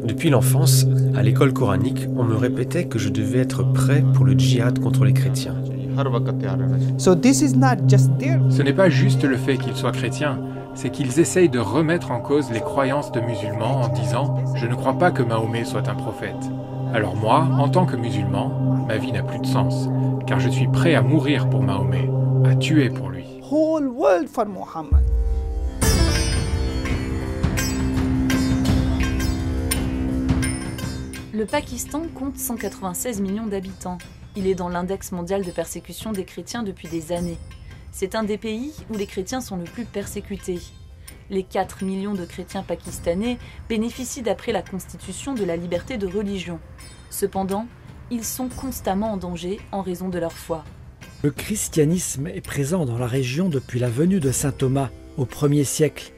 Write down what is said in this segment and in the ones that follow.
Depuis l'enfance, à l'école coranique, on me répétait que je devais être prêt pour le djihad contre les chrétiens. Ce n'est pas juste le fait qu'ils soient chrétiens, c'est qu'ils essayent de remettre en cause les croyances de musulmans en disant « Je ne crois pas que Mahomet soit un prophète. Alors moi, en tant que musulman, ma vie n'a plus de sens, car je suis prêt à mourir pour Mahomet, à tuer pour lui. » Le Pakistan compte 196 millions d'habitants. Il est dans l'index mondial de persécution des chrétiens depuis des années. C'est un des pays où les chrétiens sont le plus persécutés. Les 4 millions de chrétiens pakistanais bénéficient d'après la Constitution de la liberté de religion. Cependant, ils sont constamment en danger en raison de leur foi. Le christianisme est présent dans la région depuis la venue de saint Thomas au 1er siècle,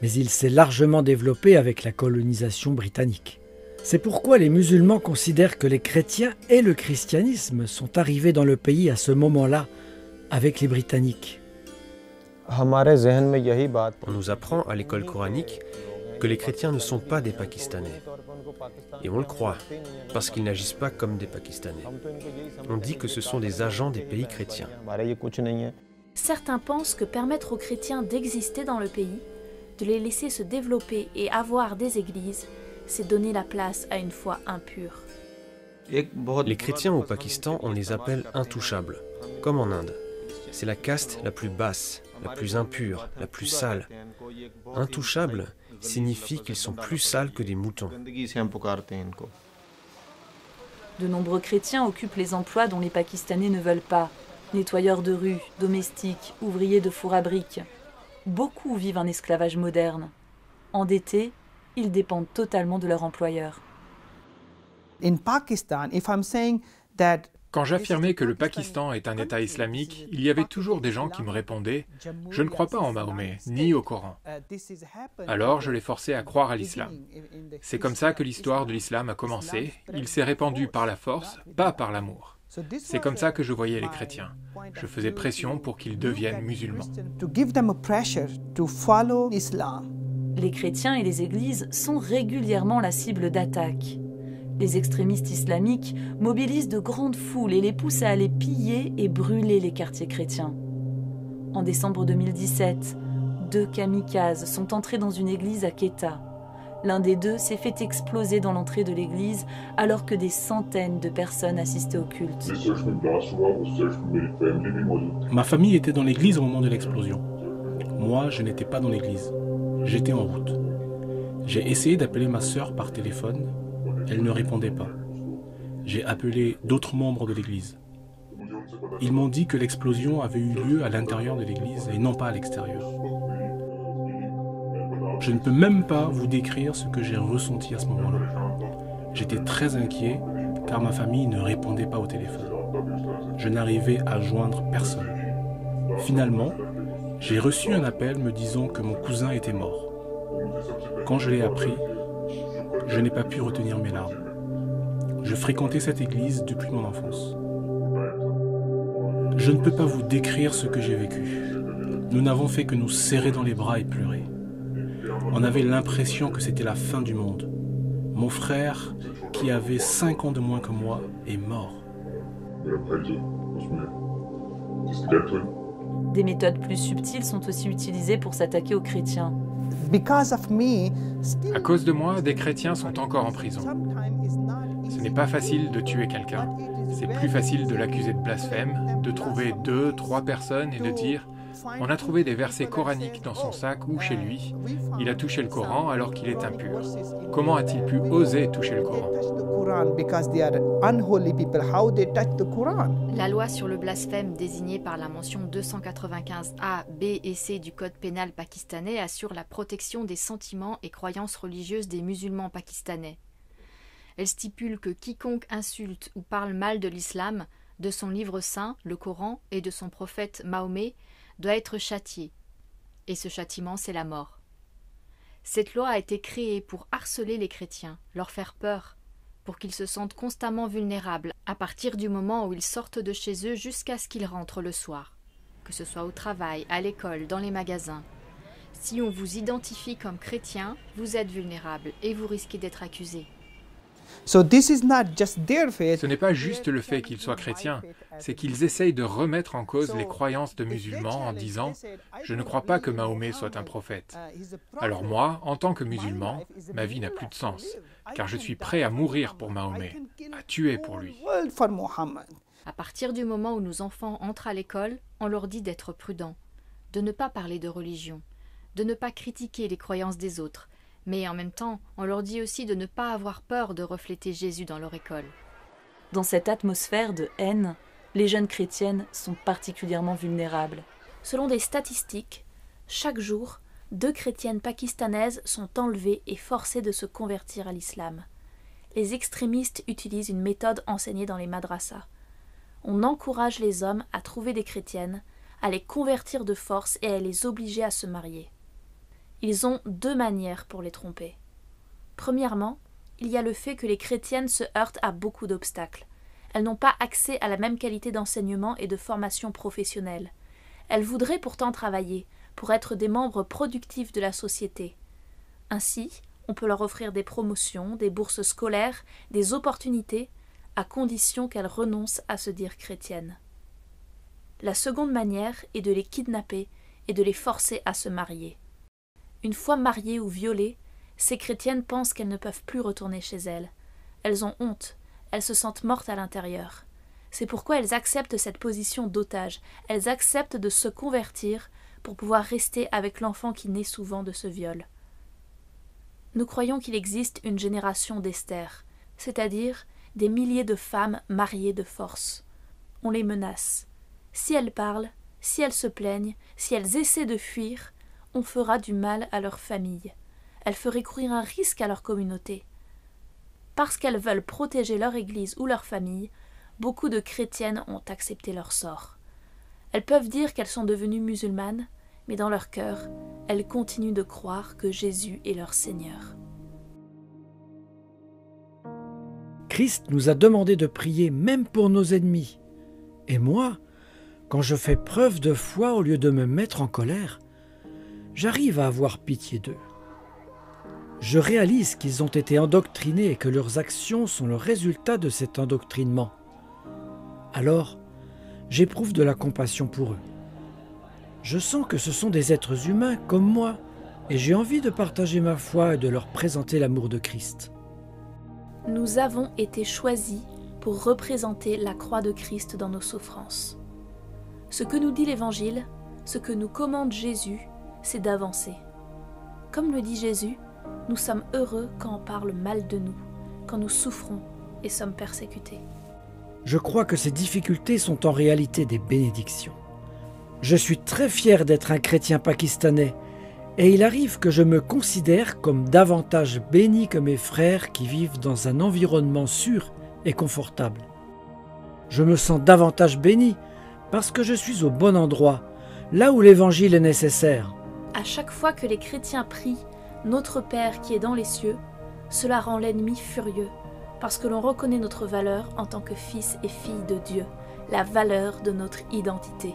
mais il s'est largement développé avec la colonisation britannique. C'est pourquoi les musulmans considèrent que les chrétiens et le christianisme sont arrivés dans le pays à ce moment-là, avec les Britanniques. On nous apprend à l'école coranique que les chrétiens ne sont pas des Pakistanais. Et on le croit, parce qu'ils n'agissent pas comme des Pakistanais. On dit que ce sont des agents des pays chrétiens. Certains pensent que permettre aux chrétiens d'exister dans le pays, de les laisser se développer et avoir des églises, c'est donner la place à une foi impure. Les chrétiens au Pakistan, on les appelle intouchables, comme en Inde. C'est la caste la plus basse, la plus impure, la plus sale. Intouchables signifie qu'ils sont plus sales que des moutons. De nombreux chrétiens occupent les emplois dont les Pakistanais ne veulent pas. Nettoyeurs de rue, domestiques, ouvriers de four à briques. Beaucoup vivent un esclavage moderne. Endettés, ils dépendent totalement de leur employeur. Quand j'affirmais que le Pakistan est un État islamique, il y avait toujours des gens qui me répondaient « Je ne crois pas en Mahomet, ni au Coran ». Alors je les forçais à croire à l'islam. C'est comme ça que l'histoire de l'islam a commencé. Il s'est répandu par la force, pas par l'amour. C'est comme ça que je voyais les chrétiens. Je faisais pression pour qu'ils deviennent musulmans. Les chrétiens et les églises sont régulièrement la cible d'attaques. Les extrémistes islamiques mobilisent de grandes foules et les poussent à aller piller et brûler les quartiers chrétiens. En décembre 2017, 2 kamikazes sont entrés dans une église à Quetta. L'un des deux s'est fait exploser dans l'entrée de l'église alors que des centaines de personnes assistaient au culte. Ma famille était dans l'église au moment de l'explosion. Moi, je n'étais pas dans l'église. J'étais en route. J'ai essayé d'appeler ma sœur par téléphone. Elle ne répondait pas. J'ai appelé d'autres membres de l'église. Ils m'ont dit que l'explosion avait eu lieu à l'intérieur de l'église et non pas à l'extérieur. Je ne peux même pas vous décrire ce que j'ai ressenti à ce moment-là. J'étais très inquiet car ma famille ne répondait pas au téléphone. Je n'arrivais à joindre personne. Finalement, j'ai reçu un appel me disant que mon cousin était mort. Quand je l'ai appris, je n'ai pas pu retenir mes larmes. Je fréquentais cette église depuis mon enfance. Je ne peux pas vous décrire ce que j'ai vécu. Nous n'avons fait que nous serrer dans les bras et pleurer. On avait l'impression que c'était la fin du monde. Mon frère, qui avait 5 ans de moins que moi, est mort. Des méthodes plus subtiles sont aussi utilisées pour s'attaquer aux chrétiens. À cause de moi, des chrétiens sont encore en prison. Ce n'est pas facile de tuer quelqu'un. C'est plus facile de l'accuser de blasphème, de trouver 2, 3 personnes et de dire « On a trouvé des versets coraniques dans son sac ou chez lui. Il a touché le Coran alors qu'il est impur. Comment a-t-il pu oser toucher le Coran ?» La loi sur le blasphème désignée par la mention 295A, B et C du Code pénal pakistanais assure la protection des sentiments et croyances religieuses des musulmans pakistanais. Elle stipule que quiconque insulte ou parle mal de l'islam, de son livre saint, le Coran, et de son prophète Mahomet, doit être châtié. Et ce châtiment, c'est la mort. Cette loi a été créée pour harceler les chrétiens, leur faire peur, pour qu'ils se sentent constamment vulnérables à partir du moment où ils sortent de chez eux jusqu'à ce qu'ils rentrent le soir, que ce soit au travail, à l'école, dans les magasins. Si on vous identifie comme chrétien, vous êtes vulnérable et vous risquez d'être accusé. Ce n'est pas juste le fait qu'ils soient chrétiens, c'est qu'ils essayent de remettre en cause les croyances de musulmans en disant « Je ne crois pas que Mahomet soit un prophète. Alors moi, en tant que musulman, ma vie n'a plus de sens, car je suis prêt à mourir pour Mahomet, à tuer pour lui. » À partir du moment où nos enfants entrent à l'école, on leur dit d'être prudents, de ne pas parler de religion, de ne pas critiquer les croyances des autres, mais en même temps, on leur dit aussi de ne pas avoir peur de refléter Jésus dans leur école. Dans cette atmosphère de haine, les jeunes chrétiennes sont particulièrement vulnérables. Selon des statistiques, chaque jour, 2 chrétiennes pakistanaises sont enlevées et forcées de se convertir à l'islam. Les extrémistes utilisent une méthode enseignée dans les madrasas. On encourage les hommes à trouver des chrétiennes, à les convertir de force et à les obliger à se marier. Ils ont 2 manières pour les tromper. Premièrement, il y a le fait que les chrétiennes se heurtent à beaucoup d'obstacles. Elles n'ont pas accès à la même qualité d'enseignement et de formation professionnelle. Elles voudraient pourtant travailler pour être des membres productifs de la société. Ainsi, on peut leur offrir des promotions, des bourses scolaires, des opportunités, à condition qu'elles renoncent à se dire chrétiennes. La seconde manière est de les kidnapper et de les forcer à se marier. Une fois mariées ou violées, ces chrétiennes pensent qu'elles ne peuvent plus retourner chez elles. Elles ont honte, elles se sentent mortes à l'intérieur. C'est pourquoi elles acceptent cette position d'otage, elles acceptent de se convertir pour pouvoir rester avec l'enfant qui naît souvent de ce viol. Nous croyons qu'il existe une génération d'Esther, c'est-à-dire des milliers de femmes mariées de force. On les menace. Si elles parlent, si elles se plaignent, si elles essaient de fuir, on fera du mal à leur famille. Elles feraient courir un risque à leur communauté. Parce qu'elles veulent protéger leur église ou leur famille, beaucoup de chrétiennes ont accepté leur sort. Elles peuvent dire qu'elles sont devenues musulmanes, mais dans leur cœur, elles continuent de croire que Jésus est leur Seigneur. Christ nous a demandé de prier même pour nos ennemis. Et moi, quand je fais preuve de foi au lieu de me mettre en colère, j'arrive à avoir pitié d'eux. Je réalise qu'ils ont été endoctrinés et que leurs actions sont le résultat de cet endoctrinement. Alors, j'éprouve de la compassion pour eux. Je sens que ce sont des êtres humains comme moi et j'ai envie de partager ma foi et de leur présenter l'amour de Christ. Nous avons été choisis pour représenter la croix de Christ dans nos souffrances. Ce que nous dit l'Évangile, ce que nous commande Jésus, c'est d'avancer. Comme le dit Jésus, nous sommes heureux quand on parle mal de nous, quand nous souffrons et sommes persécutés. Je crois que ces difficultés sont en réalité des bénédictions. Je suis très fier d'être un chrétien pakistanais et il arrive que je me considère comme davantage béni que mes frères qui vivent dans un environnement sûr et confortable. Je me sens davantage béni parce que je suis au bon endroit, là où l'Évangile est nécessaire. À chaque fois que les chrétiens prient « Notre Père qui est dans les cieux », cela rend l'ennemi furieux, parce que l'on reconnaît notre valeur en tant que fils et filles de Dieu, la valeur de notre identité.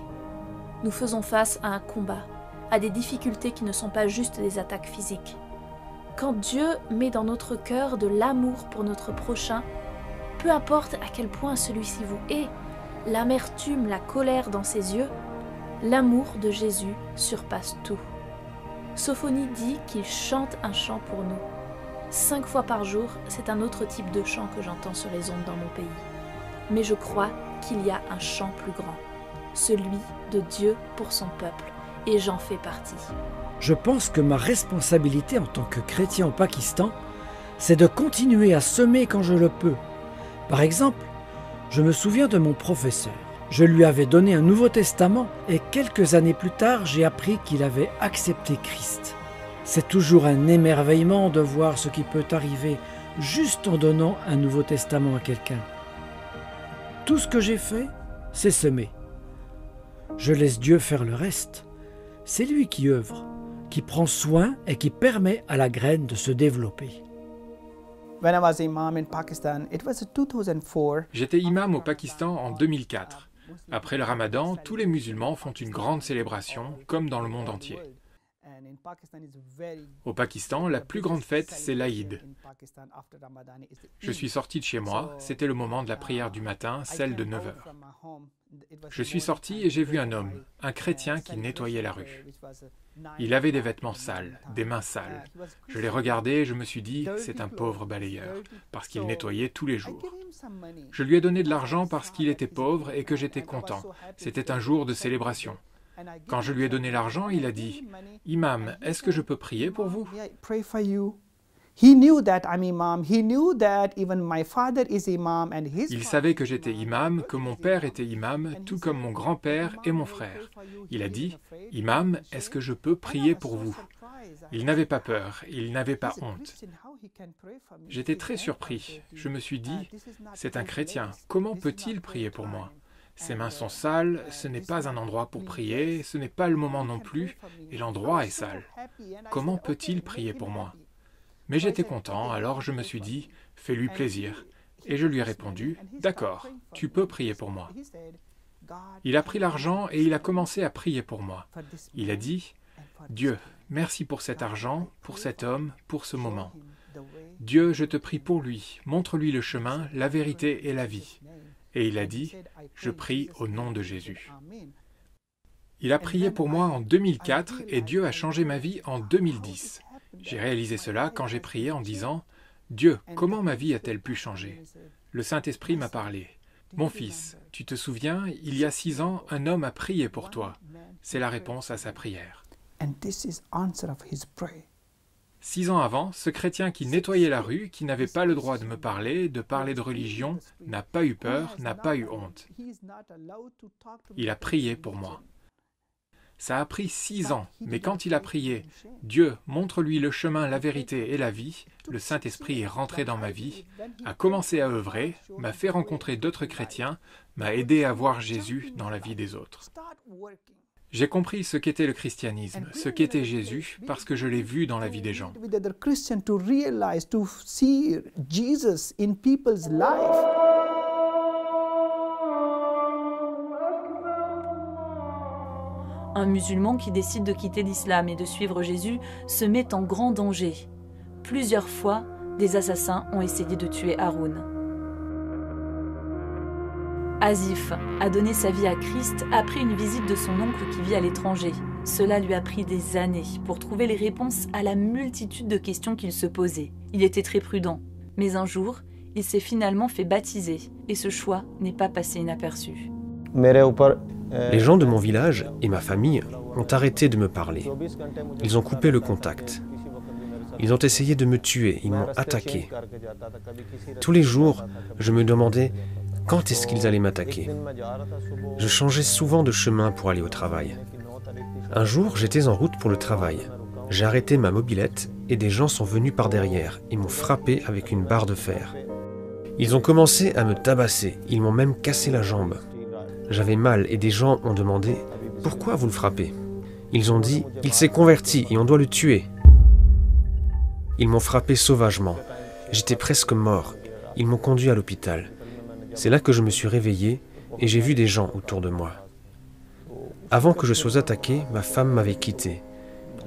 Nous faisons face à un combat, à des difficultés qui ne sont pas juste des attaques physiques. Quand Dieu met dans notre cœur de l'amour pour notre prochain, peu importe à quel point celui-ci vous hait, l'amertume, la colère dans ses yeux, l'amour de Jésus surpasse tout. Sophonie dit qu'il chante un chant pour nous. 5 fois par jour, c'est un autre type de chant que j'entends sur les ondes dans mon pays. Mais je crois qu'il y a un chant plus grand, celui de Dieu pour son peuple, et j'en fais partie. Je pense que ma responsabilité en tant que chrétien au Pakistan, c'est de continuer à semer quand je le peux. Par exemple, je me souviens de mon professeur. Je lui avais donné un Nouveau Testament et quelques années plus tard, j'ai appris qu'il avait accepté Christ. C'est toujours un émerveillement de voir ce qui peut arriver juste en donnant un Nouveau Testament à quelqu'un. Tout ce que j'ai fait, c'est semer. Je laisse Dieu faire le reste. C'est lui qui œuvre, qui prend soin et qui permet à la graine de se développer. J'étais imam au Pakistan en 2004. Après le Ramadan, tous les musulmans font une grande célébration, comme dans le monde entier. Au Pakistan, la plus grande fête, c'est l'Aïd. Je suis sorti de chez moi, c'était le moment de la prière du matin, celle de 9 heures. Je suis sorti et j'ai vu un homme, un chrétien qui nettoyait la rue. Il avait des vêtements sales, des mains sales. Je l'ai regardé et je me suis dit, c'est un pauvre balayeur, parce qu'il nettoyait tous les jours. Je lui ai donné de l'argent parce qu'il était pauvre et que j'étais content. C'était un jour de célébration. Quand je lui ai donné l'argent, il a dit, « Imam, est-ce que je peux prier pour vous ?» Il savait que j'étais imam, que mon père était imam, tout comme mon grand-père et mon frère. Il a dit, « Imam, est-ce que je peux prier pour vous ?» Il n'avait pas peur, il n'avait pas honte. J'étais très surpris. Je me suis dit, « C'est un chrétien, comment peut-il prier pour moi ?» Ses mains sont sales, ce n'est pas un endroit pour prier, ce n'est pas le moment non plus, et l'endroit est sale. Comment peut-il prier pour moi ? Mais j'étais content, alors je me suis dit, fais-lui plaisir. Et je lui ai répondu, d'accord, tu peux prier pour moi. Il a pris l'argent et il a commencé à prier pour moi. Il a dit, Dieu, merci pour cet argent, pour cet homme, pour ce moment. Dieu, je te prie pour lui, montre-lui le chemin, la vérité et la vie. Et il a dit, je prie au nom de Jésus. Il a prié pour moi en 2004 et Dieu a changé ma vie en 2010. J'ai réalisé cela quand j'ai prié en disant « Dieu, comment ma vie a-t-elle pu changer ?» Le Saint-Esprit m'a parlé. « Mon fils, tu te souviens, il y a 6 ans, un homme a prié pour toi. » C'est la réponse à sa prière. 6 ans avant, ce chrétien qui nettoyait la rue, qui n'avait pas le droit de me parler, de religion, n'a pas eu peur, n'a pas eu honte. Il a prié pour moi. Ça a pris 6 ans, mais quand il a prié « Dieu, montre-lui le chemin, la vérité et la vie », le Saint-Esprit est rentré dans ma vie, a commencé à œuvrer, m'a fait rencontrer d'autres chrétiens, m'a aidé à voir Jésus dans la vie des autres. J'ai compris ce qu'était le christianisme, ce qu'était Jésus, parce que je l'ai vu dans la vie des gens. Un musulman qui décide de quitter l'islam et de suivre Jésus se met en grand danger. Plusieurs fois, des assassins ont essayé de tuer Haroun. Asif a donné sa vie à Christ après une visite de son oncle qui vit à l'étranger. Cela lui a pris des années pour trouver les réponses à la multitude de questions qu'il se posait. Il était très prudent. Mais un jour, il s'est finalement fait baptiser et ce choix n'est pas passé inaperçu. Les gens de mon village et ma famille ont arrêté de me parler. Ils ont coupé le contact. Ils ont essayé de me tuer, ils m'ont attaqué. Tous les jours, je me demandais quand est-ce qu'ils allaient m'attaquer. Je changeais souvent de chemin pour aller au travail. Un jour, j'étais en route pour le travail. J'ai arrêté ma mobilette et des gens sont venus par derrière et m'ont frappé avec une barre de fer. Ils ont commencé à me tabasser, ils m'ont même cassé la jambe. J'avais mal et des gens ont demandé « Pourquoi vous le frappez ?» Ils ont dit « Il s'est converti et on doit le tuer. » Ils m'ont frappé sauvagement. J'étais presque mort. Ils m'ont conduit à l'hôpital. C'est là que je me suis réveillé et j'ai vu des gens autour de moi. Avant que je sois attaqué, ma femme m'avait quitté.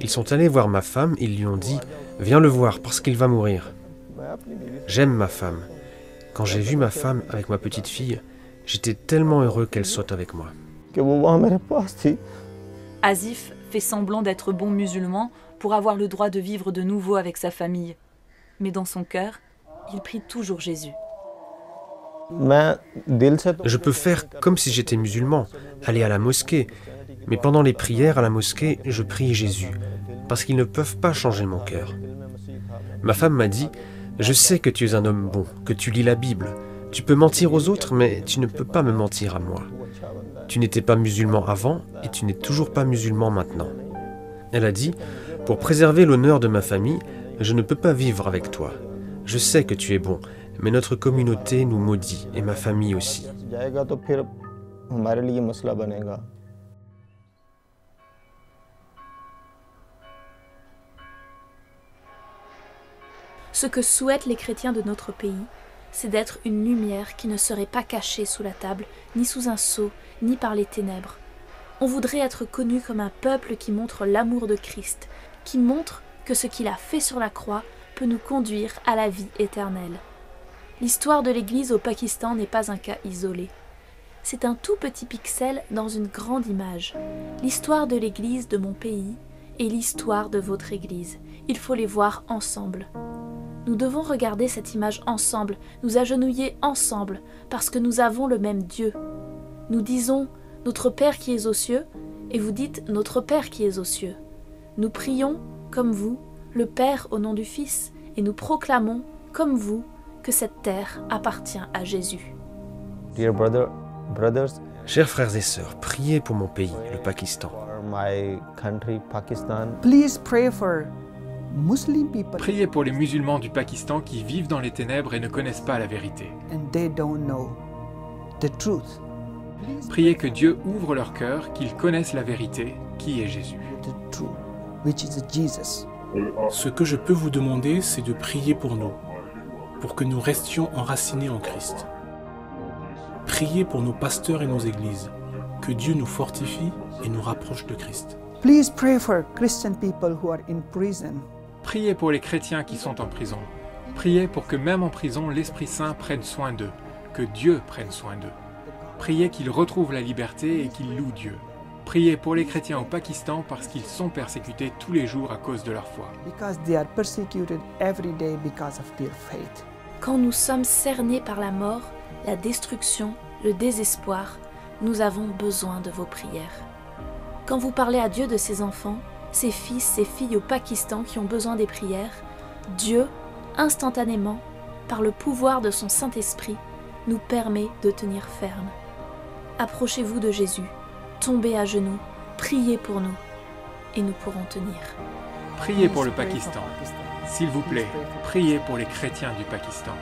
Ils sont allés voir ma femme et ils lui ont dit « Viens le voir parce qu'il va mourir. » J'aime ma femme. Quand j'ai vu ma femme avec ma petite fille, j'étais tellement heureux qu'elle soit avec moi. Asif fait semblant d'être bon musulman pour avoir le droit de vivre de nouveau avec sa famille. Mais dans son cœur, il prie toujours Jésus. Je peux faire comme si j'étais musulman, aller à la mosquée. Mais pendant les prières à la mosquée, je prie Jésus, parce qu'ils ne peuvent pas changer mon cœur. Ma femme m'a dit « Je sais que tu es un homme bon, que tu lis la Bible. Tu peux mentir aux autres, mais tu ne peux pas me mentir à moi. Tu n'étais pas musulman avant et tu n'es toujours pas musulman maintenant. » Elle a dit « Pour préserver l'honneur de ma famille, je ne peux pas vivre avec toi. Je sais que tu es bon, mais notre communauté nous maudit et ma famille aussi. » Ce que souhaitent les chrétiens de notre pays, c'est d'être une lumière qui ne serait pas cachée sous la table, ni sous un seau, ni par les ténèbres. On voudrait être connu comme un peuple qui montre l'amour de Christ, qui montre que ce qu'il a fait sur la croix peut nous conduire à la vie éternelle. L'histoire de l'Église au Pakistan n'est pas un cas isolé. C'est un tout petit pixel dans une grande image. L'histoire de l'Église de mon pays et l'histoire de votre Église. Il faut les voir ensemble. Nous devons regarder cette image ensemble, nous agenouiller ensemble, parce que nous avons le même Dieu. Nous disons « Notre Père qui es aux cieux » et vous dites « Notre Père qui es aux cieux ». Nous prions, comme vous, le Père au nom du Fils, et nous proclamons, comme vous, que cette terre appartient à Jésus. Dear brothers, chers frères et sœurs, priez pour mon pays, le Pakistan. Please pray for Muslim people. Priez pour les musulmans du Pakistan qui vivent dans les ténèbres et ne connaissent pas la vérité. And they don't know the truth. Priez que Dieu ouvre leur cœur, qu'ils connaissent la vérité, qui est Jésus. The truth, which is Jesus. Ce que je peux vous demander, c'est de prier pour nous, pour que nous restions enracinés en Christ. Priez pour nos pasteurs et nos églises, que Dieu nous fortifie et nous rapproche de Christ. Please pray for Christian people who are in prison. Priez pour les chrétiens qui sont en prison. Priez pour que même en prison, l'Esprit Saint prenne soin d'eux, que Dieu prenne soin d'eux. Priez qu'ils retrouvent la liberté et qu'ils louent Dieu. Priez pour les chrétiens au Pakistan parce qu'ils sont persécutés tous les jours à cause de leur foi. Because they are persecuted every day because of their faith. Quand nous sommes cernés par la mort, la destruction, le désespoir, nous avons besoin de vos prières. Quand vous parlez à Dieu de ses enfants, ses fils, ses filles au Pakistan qui ont besoin des prières, Dieu, instantanément, par le pouvoir de son Saint-Esprit, nous permet de tenir ferme. Approchez-vous de Jésus, tombez à genoux, priez pour nous, et nous pourrons tenir. Priez pour le Pakistan. S'il vous plaît, priez pour les chrétiens du Pakistan.